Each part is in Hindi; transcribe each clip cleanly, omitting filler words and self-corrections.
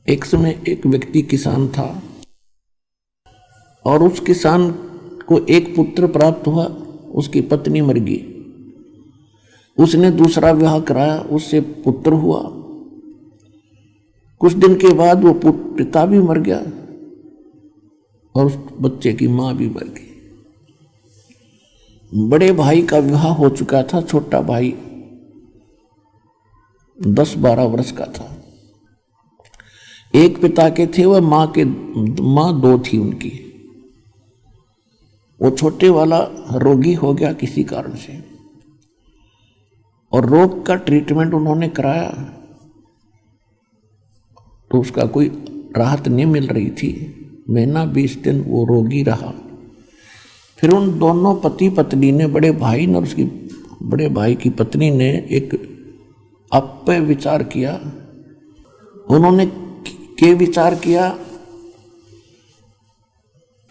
एक समय एक व्यक्ति किसान था और उस किसान को एक पुत्र प्राप्त हुआ। उसकी पत्नी मर गई। उसने दूसरा विवाह कराया, उससे पुत्र हुआ। कुछ दिन के बाद वो पिता भी मर गया और उस बच्चे की मां भी मर गई। बड़े भाई का विवाह हो चुका था, छोटा भाई 10-12 वर्ष का था। एक पिता के थे, वह मां 2 थी उनकी। वो छोटे वाला रोगी हो गया किसी कारण से और रोग का ट्रीटमेंट उन्होंने कराया तो उसका कोई राहत नहीं मिल रही थी। महीना 20 दिन वो रोगी रहा। फिर उन दोनों पति पत्नी ने, बड़े भाई ने और उसकी बड़े भाई की पत्नी ने एक आपे विचार किया। उन्होंने विचार किया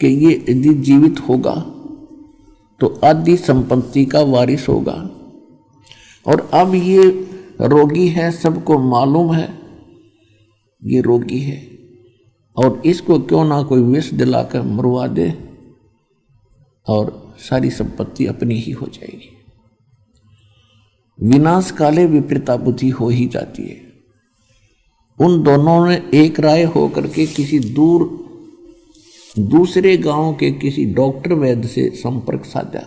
कि ये यदि जीवित होगा तो आधी संपत्ति का वारिस होगा और अब ये रोगी है, सबको मालूम है ये रोगी है और इसको क्यों ना कोई विष दिलाकर मरवा दे और सारी संपत्ति अपनी ही हो जाएगी। विनाश काले विपरीता बुद्धि हो ही जाती है। उन दोनों ने एक राय होकर के किसी दूसरे गांव के किसी डॉक्टर वैद्य से संपर्क साधा।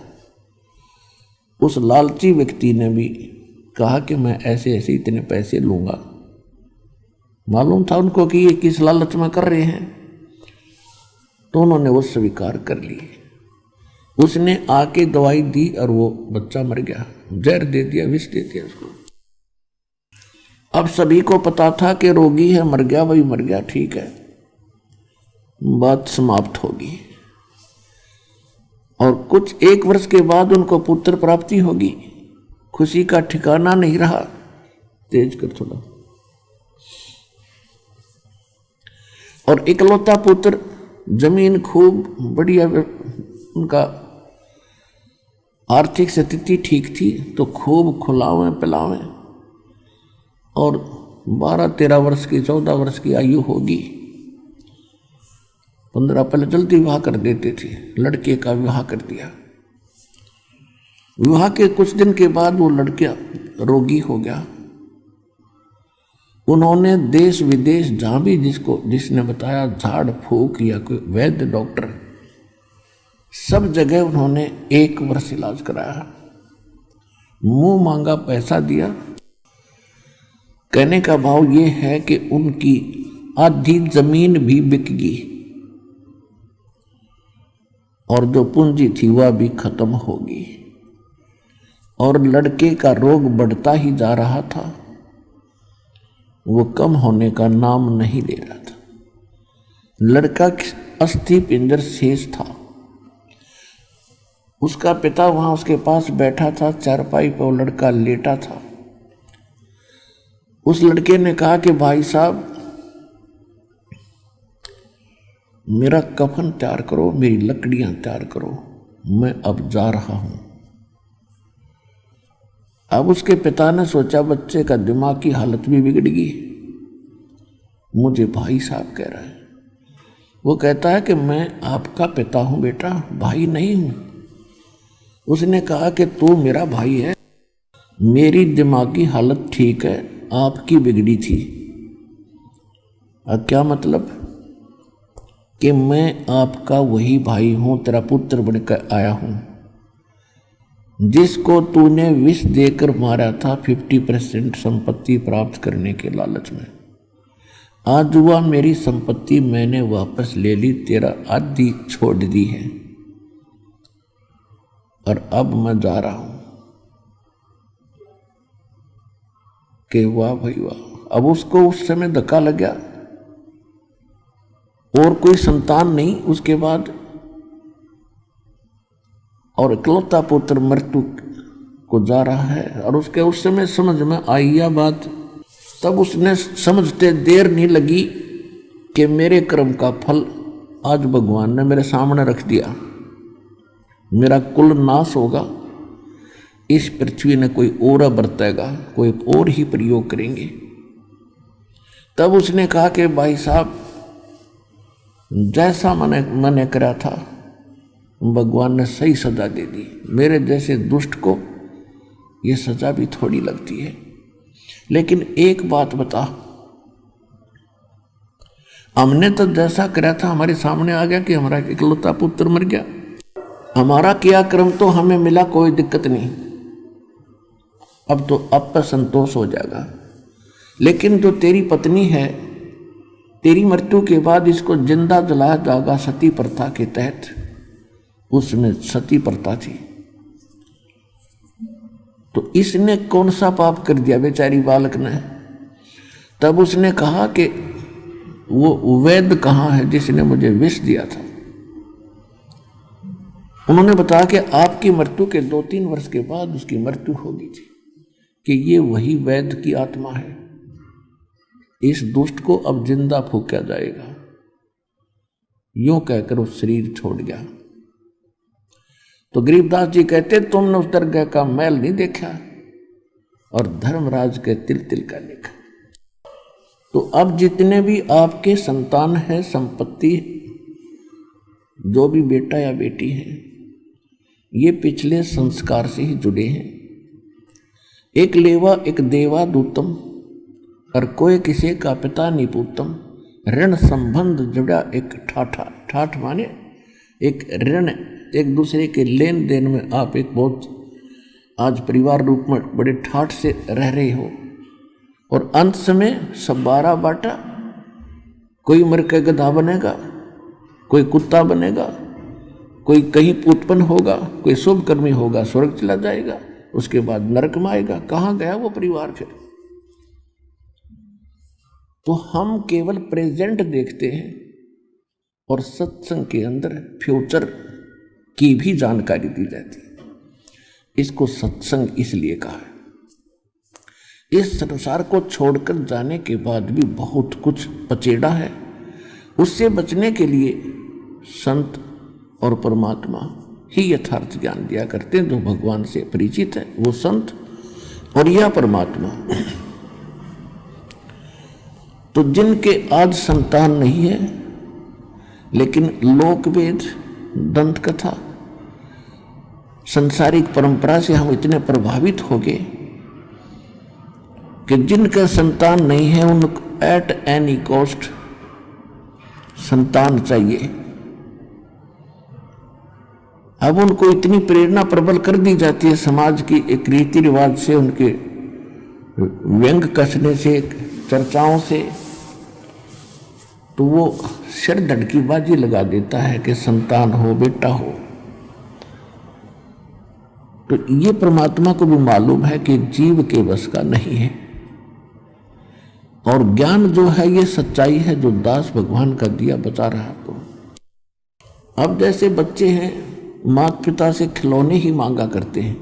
उस लालची व्यक्ति ने भी कहा कि मैं ऐसे ऐसे इतने पैसे लूंगा। मालूम था उनको कि ये किस लालच में कर रहे हैं, तो उन्होंने वो स्वीकार कर ली। उसने आके दवाई दी और वो बच्चा मर गया। जहर दे दिया, विष दे दिया उसको। अब सभी को पता था कि रोगी है, मर गया, वही मर गया, ठीक है, बात समाप्त होगी। और कुछ 1 वर्ष के बाद उनको पुत्र प्राप्ति होगी। खुशी का ठिकाना नहीं रहा। तेज कर थोड़ा। और इकलौता पुत्र, जमीन खूब बढ़िया, उनका आर्थिक स्थिति ठीक थी तो खूब खुलावें पिलावें और 12-13 वर्ष की 14 वर्ष की आयु होगी। 15 पहले जल्दी विवाह कर देते थे। लड़के का विवाह कर दिया। विवाह के कुछ दिन के बाद वो लड़का रोगी हो गया। उन्होंने देश विदेश जहां भी जिसने बताया, झाड़ फूक या कोई वैद्य डॉक्टर, सब जगह उन्होंने 1 वर्ष इलाज कराया। मुंह मांगा पैसा दिया। कहने का भाव ये है कि उनकी आधी जमीन भी बिक गई और जो पूंजी थी वह भी खत्म होगी। और लड़के का रोग बढ़ता ही जा रहा था, वो कम होने का नाम नहीं ले रहा था। लड़का अस्थि पिंजर शेष था। उसका पिता वहां उसके पास बैठा था, चारपाई पर वो लड़का लेटा था। उस लड़के ने कहा कि भाई साहब, मेरा कफन तैयार करो, मेरी लकड़ियां तैयार करो, मैं अब जा रहा हूं। अब उसके पिता ने सोचा बच्चे का दिमाग की हालत भी बिगड़ गई, मुझे भाई साहब कह रहा है। वो कहता है कि मैं आपका पिता हूं बेटा, भाई नहीं हूं। उसने कहा कि तू मेरा भाई है, मेरी दिमागी हालत ठीक है, आपकी बिगड़ी थी। अब क्या मतलब कि मैं आपका वही भाई हूं, तेरा पुत्र बनकर आया हूं, जिसको तूने विष देकर मारा था 50% संपत्ति प्राप्त करने के लालच में। आज हुआ मेरी संपत्ति मैंने वापस ले ली, तेरा आधी छोड़ दी है और अब मैं जा रहा हूं। कि वाह भाई वाह। अब उसको उस समय धक्का लग गया और कोई संतान नहीं उसके बाद, और इकलौता पुत्र मृत्यु को जा रहा है। और उसके उस समय समझ में आई यह बात, तब उसने समझते देर नहीं लगी कि मेरे कर्म का फल आज भगवान ने मेरे सामने रख दिया, मेरा कुल नाश होगा। इस पृथ्वी ने कोई और बरतेगा, कोई और ही प्रयोग करेंगे। तब उसने कहा कि भाई साहब, जैसा मैंने करा था भगवान ने सही सजा दे दी। मेरे जैसे दुष्ट को ये सजा भी थोड़ी लगती है। लेकिन एक बात बता, हमने तो जैसा करा था हमारे सामने आ गया कि हमारा इकलौता पुत्र मर गया। हमारा किया कर्म तो हमें मिला, कोई दिक्कत नहीं, अब तो आप पर संतोष हो जाएगा। लेकिन जो तेरी पत्नी है, तेरी मृत्यु के बाद इसको जिंदा जलाया जाएगा सती प्रथा के तहत। उसमें सती प्रथा थी, तो इसने कौन सा पाप कर दिया बेचारी बालक ने। तब उसने कहा कि वो वैद्य कहाँ है जिसने मुझे विष दिया था। उन्होंने बताया कि आपकी मृत्यु के 2-3 वर्ष के बाद उसकी मृत्यु हो गई थी, कि ये वही वैद्य की आत्मा है, इस दुष्ट को अब जिंदा फूंका जाएगा। यूं कहकर वो शरीर छोड़ गया। तो गरीबदास जी कहते, तुमने उस दरगाह का मैल नहीं देखा और धर्मराज के तिल तिल का देखा। तो अब जितने भी आपके संतान है, संपत्ति, जो भी बेटा या बेटी है, ये पिछले संस्कार से ही जुड़े हैं। एक लेवा एक देवा दूतम, और कोई किसी का पिता निपुतम। ऋण संबंध जुड़ा एक ठाठा, ठाठ माने एक ऋण, एक दूसरे के लेन देन में आप एक बहुत आज परिवार रूप में बड़े ठाठ से रह रहे हो, और अंत समय सब 12 बाटा, कोई मर के गधा बनेगा, कोई कुत्ता बनेगा, कोई कहीं उत्पन्न होगा, कोई शुभ कर्मी होगा स्वर्ग चला जाएगा, उसके बाद नरक में आएगा। कहाँ गया वो परिवार फिर? तो हम केवल प्रेजेंट देखते हैं और सत्संग के अंदर फ्यूचर की भी जानकारी दी जाती है। इसको सत्संग इसलिए कहा है। इस संसार को छोड़कर जाने के बाद भी बहुत कुछ पचेड़ा है। उससे बचने के लिए संत और परमात्मा ही यथार्थ ज्ञान दिया करते हैं। जो भगवान से परिचित है वो संत और यह परमात्मा। तो जिनके आज संतान नहीं है, लेकिन लोकवेद, दंत कथा, सांसारिक परंपरा से हम इतने प्रभावित हो गए कि जिनका संतान नहीं है उनको एट एनी कॉस्ट संतान चाहिए। अब उनको इतनी प्रेरणा प्रबल कर दी जाती है समाज की एक रीति रिवाज से, उनके व्यंग कसने से, चर्चाओं से, तो वो सिर धड़की बाजी लगा देता है कि संतान हो, बेटा हो। तो ये परमात्मा को भी मालूम है कि जीव के बस का नहीं है। और ज्ञान जो है ये सच्चाई है जो दास भगवान का दिया बता रहा आपको। अब जैसे बच्चे हैं, माता पिता से खिलौने ही मांगा करते हैं।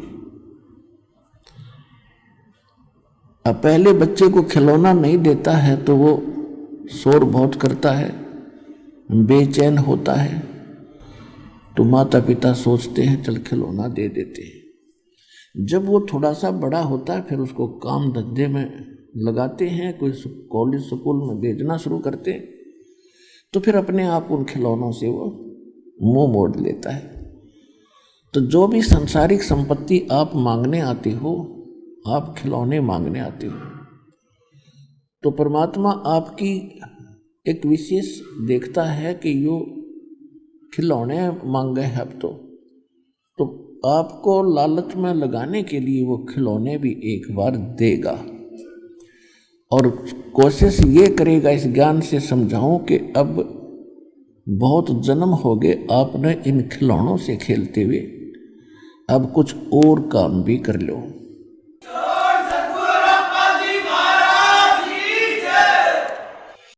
अब पहले बच्चे को खिलौना नहीं देता है तो वो शोर बहुत करता है, बेचैन होता है। तो माता पिता सोचते हैं चल खिलौना दे देते हैं। जब वो थोड़ा सा बड़ा होता है फिर उसको काम धंधे में लगाते हैं, कोई कॉलेज स्कूल में भेजना शुरू करते हैं, तो फिर अपने आप उन खिलौनों से वो मुंह मोड़ लेता है। तो जो भी सांसारिक संपत्ति आप मांगने आते हो, आप खिलौने मांगने आते हो, तो परमात्मा आपकी एक विशेष देखता है कि यो खिलौने मांगे हैं अब तो आपको लालच में लगाने के लिए वो खिलौने भी एक बार देगा। और कोशिश ये करेगा इस ज्ञान से समझाऊं कि अब बहुत जन्म हो गए आपने इन खिलौनों से खेलते हुए, अब कुछ और काम भी कर लो।